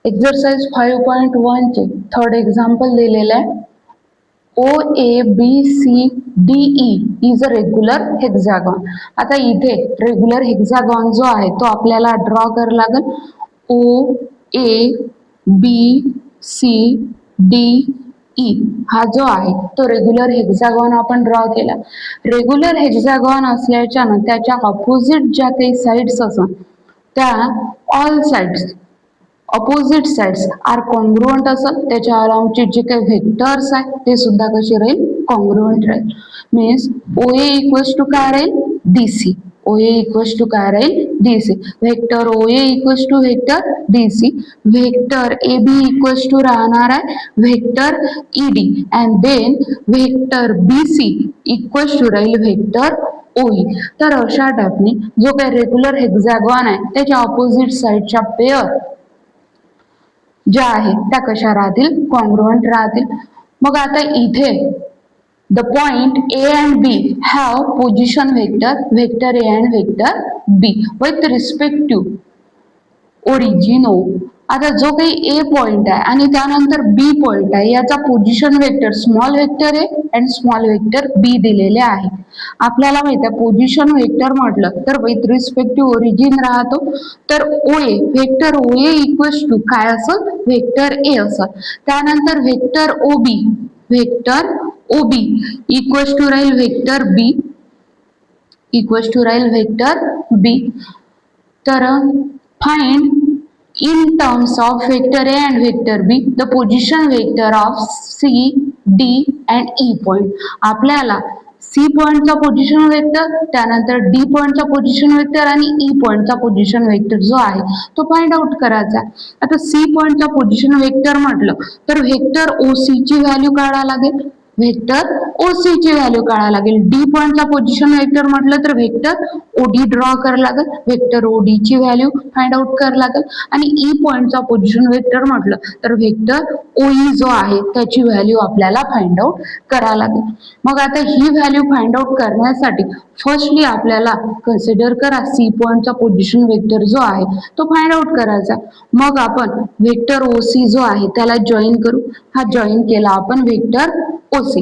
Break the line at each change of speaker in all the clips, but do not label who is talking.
Exercise 5.1 चे third example दिलेलं आहे. OABCDE is a regular hexagon. आता इथे रेग्युलर हेक्झॅगॉन जो आहे तो आपल्याला ड्रॉ करावा लागेल. OABCDE हा जो आहे तो रेग्युलर हेक्झॅगॉन आपण ड्रॉ केला. रेग्युलर हेक्झॅगॉन असल्याच्यानं त्याच्या ऑपोजिट ज्या काही साइड्स असतात त्या all sides opposite sides are congruent असेल. त्याच्या अराउंडचे जे काही व्हेक्टर्स आहेत ते सुद्धा कसे राहील, कॉन्ग्रुएंट राहील. मीन्स OA इक्वल्स टू काय राहील, DC. OA इक्वल्स टू काय राहील, DC. Vector OA equals to vector DC. Vector AB equals to राहणार आहे vector ED and then vector BC equals to राहील व्हेक्टर OE. तर अशा टाईपने जो काही रेग्युलर हेक्झॅगॉन आहे त्याच्या ऑपोजिट साइडच्या पेअर ज्या आहेत त्या कशा राहतील, कॉन्ग्रुएंट राहतील. मग आता इथे the point A and B have position vector A and vector B with respect to origin O. आता जो काही A पॉइंट आहे आणि त्यानंतर B पॉइंट आहे याचा position vector small vector A and small vector B दिलेले आहे. आपल्याला माहिती आहे पोझिशन वेक्टर म्हटलं तर विथ रिस्पेक्ट टू ओरिजिन राहतो. तर OA vector OA equals to काय असेल, वेक्टर A असेल. त्यानंतर वेक्टर OB इक्वल्स टू राहील वेक्टर B तर find in terms of vector A and vector B the position vector of C, D and E point. आपल्याला C पॉइंटचा position vector, त्यानंतर D पॉइंटचा position vector आणि E पॉइंटचा position vector जो आहे तो find out करायचा आहे. आता C पॉइंटचा पोझिशन वेक्टर म्हटलं तर वेक्टर OC ची व्हॅल्यू काढायला लागेल. वेक्टर OC ची व्हॅल्यू काढायला लागेल. D पॉइंटचा पोझिशन वेक्टर म्हटलं तर वेक्टर OD ड्रॉ करायला लागेल. वेक्टर OD ची व्हॅल्यू फाइंड आउट करायला लागेल. आणि E पॉइंटचा पोझिशन वेक्टर म्हटलं तर वेक्टर OE जो आहे त्याची व्हॅल्यू आपल्याला फाइंड आउट करायला लागेल. मग आता ही व्हॅल्यू फाइंड आउट करण्यासाठी फर्स्टली आपल्याला कन्सिडर करा C पॉइंटचा पोझिशन वेक्टर जो आहे तो फाइंड आउट करायचा. मग आपण वेक्टर OC जो आहे त्याला जॉईन करू. हा जॉईन केला आपण वेक्टर OC.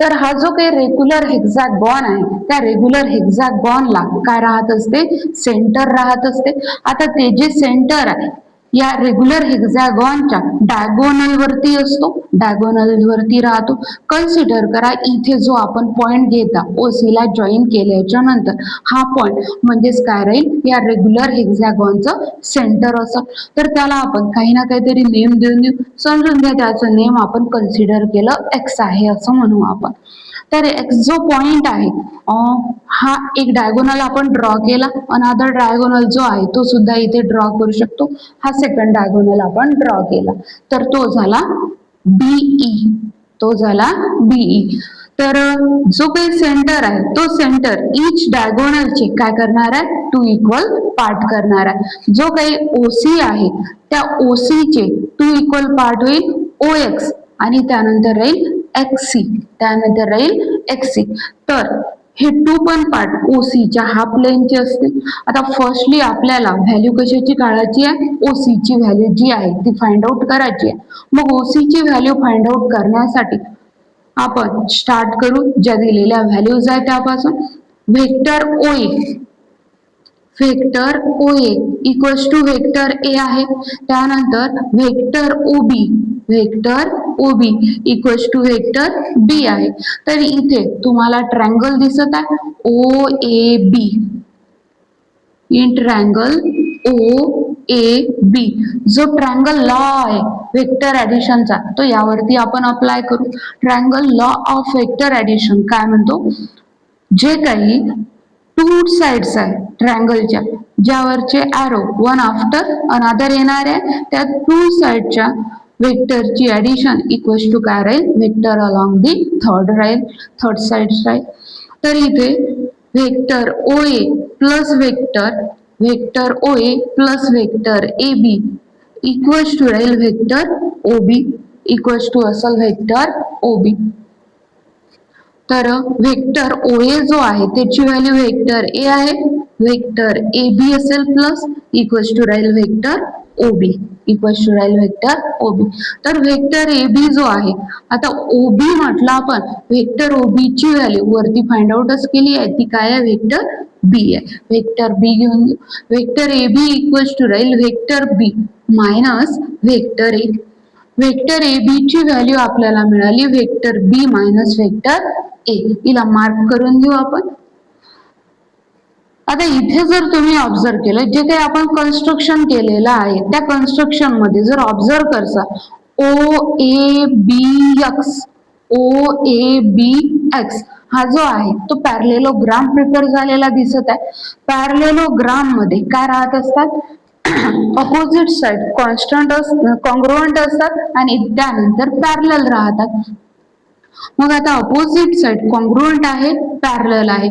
तर हा जो काही रेग्युलर हेक्झॅगॉन आहे त्या रेग्युलर हेक्झॅगॉनला काय राहत असते, सेंटर राहत असते. आता ते जे सेंटर आहे या रेग्युलर हेक्झॅगॉनच्या डायगोनल वरती असतो, डायगोनल वरती राहतो. कन्सिडर करा इथे जो आपण पॉइंट घेता OC ला जॉईन केल्याच्या नंतर हा पॉइंट म्हणजेच काय राहील या रेग्युलर हेक्झॅगॉनचं सेंटर असं. तर त्याला आपण काही ना काहीतरी नेम देऊन देऊ. समजून घ्या त्याचं नेम आपण कन्सिडर केलं X आहे असं म्हणू आपण. तर X जो पॉइंट आहे हा एक डायगोनल आपण ड्रॉ केला. अनदर डायगोनल जो आहे तो सुद्धा इथे ड्रॉ करू शकतो. हा सेकंड डायगोनल आपण ड्रॉ केला तर तो झाला BE. तर जो काही सेंटर आहे तो सेंटर इच डायगोनलचे काय करणार आहे, 2 इक्वल पार्ट करणार आहे. जो काही OC आहे त्या OC चे 2 इक्वल पार्ट होईल OX आणि त्यानंतर राहील XC. तर हे 2 पण पार्ट OC च्या हाफ लेनचे असतील. आता फर्स्टली आपल्याला व्हॅल्यू कशाची काढायची आहे, OC ची व्हॅल्यू जी आहे ती फाइंड आउट करायची आहे. मग OC ची व्हॅल्यू फाइंड आउट करण्यासाठी आपण स्टार्ट करू ज्या दिलेल्या व्हॅल्यूज आहेत त्यापासून. Vector OA equals to vector A आहे. त्यानंतर vector OB equals to vector B आहे. तर इथे तुम्हाला ट्रायंगल दिसत आहे OAB. इन ट्रायंगल OAB जो ट्रायंगल लॉ आहे वेक्टर ऍडिशनचा तो यावरती आपण अप्लाय करू. Triangle law of vector addition काय म्हणतो, जे काही 2 साइड्स आहे ट्रायंगलच्या ज्यावरचे ॲरो वन आफ्टर अनदर येणार आहे त्या 2 साइडच्या वेक्टरची ऍडिशन इक्वल्स टू काय राहील, vector along the third side राहील. तर इथे vector OA plus vector AB equals to राहील वेक्टर OB इक्वल्स टू असेल वेक्टर OB. तर वेक्टर OA जो आहे त्याची व्हॅल्यू वेक्टर A आहे व्हेक्टर ए बी असेल प्लस इक्वल्स टू राहील vector O B equals to राहील व्हेक्टर ओ बी. तर व्हेक्टर ए बी जो आहे, आता ओ बी म्हटलं आपण, व्हेक्टर ओ बी ची व्हॅल्यू वरती फाइंड आउटच केली आहे, ती काय आहे, व्हेक्टर बी आहे. व्हेक्टर बी घेऊन घेऊ. Vector A B equals to राहील vector B minus vector A. Vector A B ची व्हॅल्यू आपल्याला मिळाली vector B minus vector A. हिला मार्क करून घेऊ आपण. आता इथे जर तुम्ही ऑब्झर्व केलं, जे काही आपण कन्स्ट्रक्शन केलेलं आहे त्या कन्स्ट्रक्शन मध्ये जर ऑब्झर्व करसा, ओ A B x, O A B x हा जो आहे तो पॅरलेलोग्राम प्रिपेअर झालेला दिसत आहे. पॅरलेलोग्राम मध्ये काय राहत असतात, अपोजिट साइड कॉन्स्टंट कॉन्ग्रुएंट असतात आणि त्यानंतर पॅरलल राहतात. मग आता अपोजिट साइड कॉन्ग्रुएंट आहे, पॅरलल आहे.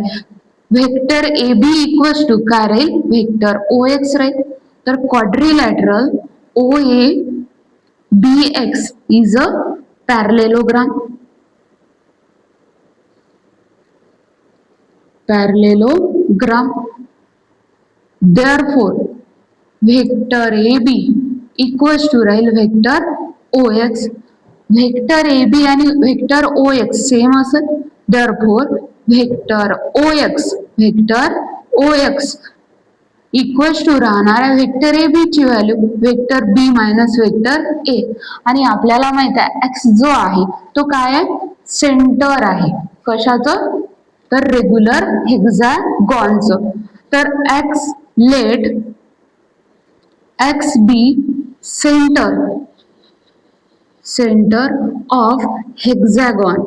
Vector A B equals to काय राहील, व्हेक्टर ओ एक्स राहील. तर quadrilateral O A B X is a parallelogram. Parallelogram. Therefore, vector A B equals to राहील vector O X. Vector A B आणि vector O X same असेल. Therefore, vector O X equals to राहणार आहे vector A B ची value vector B minus vector A. आणि आपल्याला माहित आहे एक्स जो आहे तो काय आहे, सेंटर आहे. कशाचं, तर रेग्युलर हेक्सागॉनचं. तर X let X be centre of hexagon.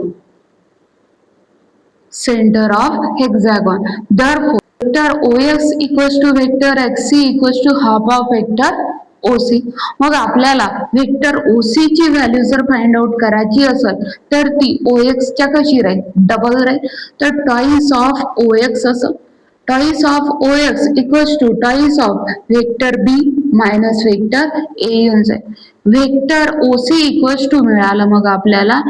Therefore, vector OX equals to vector XC equals to half of vector OC. मग आपल्याला वेक्टर OC ची व्हॅल्यू जर फाइंड आउट करायची असेल तर ती OX च्या कशी राहील, डबल राहील. तर टॉईस ऑफ OX असं, twice of OX equals to twice of vector B minus vector A येऊन जाईल. वेक्टर OC इक्वल्स टू मिळालं मग आपल्याला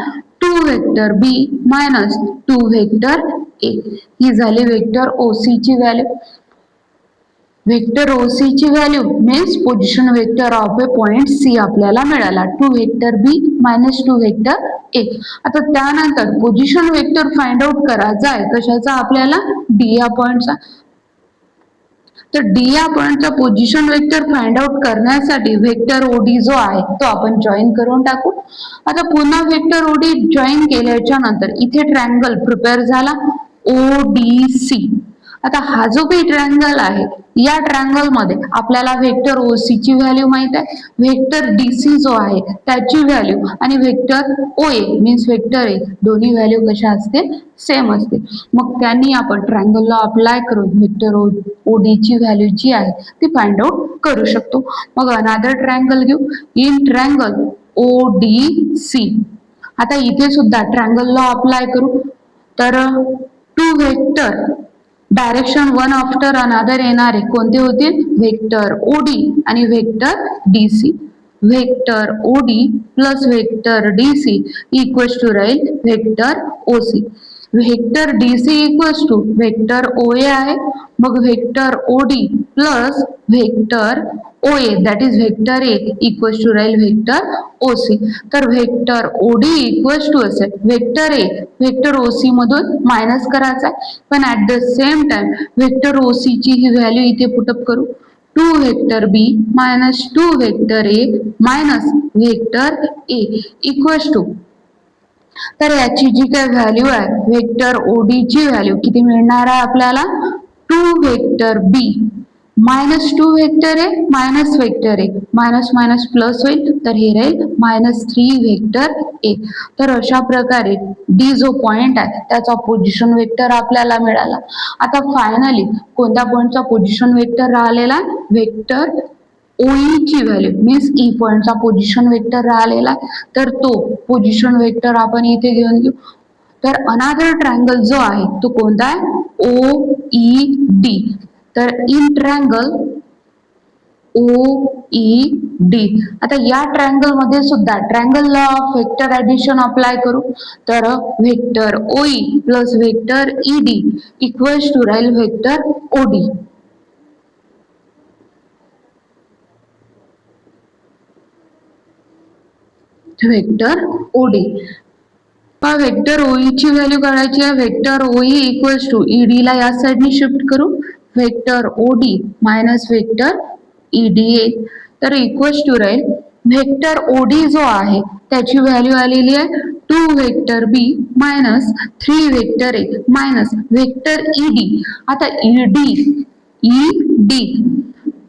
2 vector B minus 2 vector A. ही झाली वेक्टर ओसी ची व्हॅल्यू. वेक्टर ओसी ची value means position vector of a point C आपल्याला मिळाला 2 vector B minus 2 vector A. आता त्यानंतर पोझिशन वेक्टर फाइंड आउट करायचा आहे कशाचा, आपल्याला डी या पॉइंटचा. तर डी या पॉइंटचा पोझिशन वेक्टर फाइंड आउट करण्यासाठी वेक्टर ओडी जो आहे तो आपण जॉईन करून टाकू. आता पुन्हा वेक्टर ओडी जॉईन केल्याच्या नंतर इथे ट्रायंगल प्रिपेअर झाला ODC. आता हा जो काही ट्रायंगल आहे या ट्रायंगल मध्ये आपल्याला वेक्टर ओसी ची व्हॅल्यू माहित आहे, वेक्टर डीसी जो आहे त्याची व्हॅल्यू आणि वेक्टर ओए मीन्स वेक्टर ए दोन्ही व्हॅल्यू कशा असतील, सेम असतील. मग त्यांनी आपण ट्रायंगलला अप्लाय करून वेक्टर ओडी ची व्हॅल्यू जी आहे ती फाइंड आउट करू शकतो. मग अनदर ट्रायंगल घेऊ. इन ट्रायंगल ODC आता इथे सुद्धा ट्रायंगलला अप्लाय करू. तर 2 vector direction one after another येणारे कोणते होतील, वेक्टर ओडी आणि vector DC. Vector OD plus vector DC equals to राहील vector OC. Vector DC equals to vector OA आहे. मग vector OD plus vector OA that is vector A equals to राहील vector OC. तर vector OD equals to असेल vector A vector OC मधून minus करायचा आहे, पण at the same time vector OC ची ही व्हॅल्यू इथे पुटअप करू. 2 vector B minus 2 vector A minus vector A equals to, तर याची जी काही व्हॅल्यू आहे वेक्टर ओडी ची व्हॅल्यू किती मिळणार आहे आपल्याला, 2 vector B minus 2 vector A minus vector A minus minus plus होईल तर हे राहील मायनस 3 वेक्टर ए. तर अशा प्रकारे डी जो पॉइंट आहे त्याचा पोझिशन वेक्टर आपल्याला मिळाला. आता फायनली कोणत्या पॉइंटचा पोझिशन वेक्टर राहिलेला, वेक्टर ओई ची व्हॅल्यू मीन्स ई पॉइंटचा पोझिशन वेक्टर राहिलेला, तर तो पोझिशन वेक्टर आपण इथे घेऊन घेऊ. तर अनदर ट्रायंगल जो आहे तो कोणता आहे, OED. तर इन ट्रायंगल OED आता या ट्रायंगल मध्ये सुद्धा triangle law of vector addition apply करू. तर vector OE plus vector ED equals to राहील वेक्टर OD. Vector OD. पहा व्हेक्टर ओईची व्हॅल्यू काढायची आहे. व्हेक्टर ओई इक्वल्स टू ईडी ला या साईडनी शिफ्ट करू, vector OD minus vector EDA. तर इक्वल्स टू राहील व्हेक्टर ओडी जो आहे त्याची व्हॅल्यू आलेली आहे 2 vector B minus 3 vector A minus vector ED. आता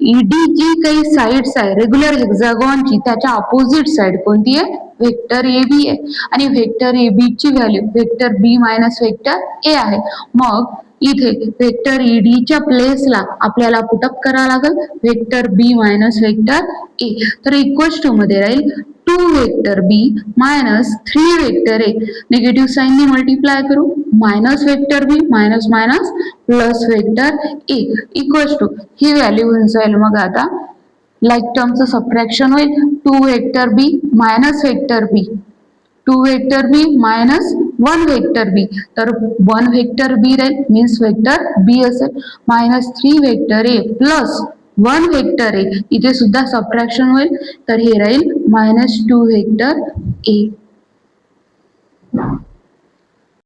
ईडी जी काही साइड्स आहे रेग्युलर हेक्सागॉनची त्याच्या अपोजिट साइड कोणती आहे? व्हेक्टर ए बी आहे. आणि व्हेक्टर ए बी ची value vector B minus vector A आहे. मग इथे व्हेक्टर ईडी च्या प्लेसला आपल्याला पुटअप करावं लागेल vector B minus vector A. तर इक्वल्स टू मध्ये राहील 2 vector B minus 3 vector A. Negative साईनने मल्टिप्लाय करू, minus vector B minus minus plus vector A equals to ही व्हॅल्यू होऊन जाईल. मग आता लाईक टर्मचं सबट्रॅक्शन होईल 2 vector B minus vector B 2 vector B minus 1 vector B. तर 1 व्हेक्टर बी राहील मीन्स व्हेक्टर बी असेल minus 3 vector A plus 1 vector A. इथे सुद्धा सबट्रॅक्शन होईल तर हे राहील मायनस 2 व्हेक्टर ए.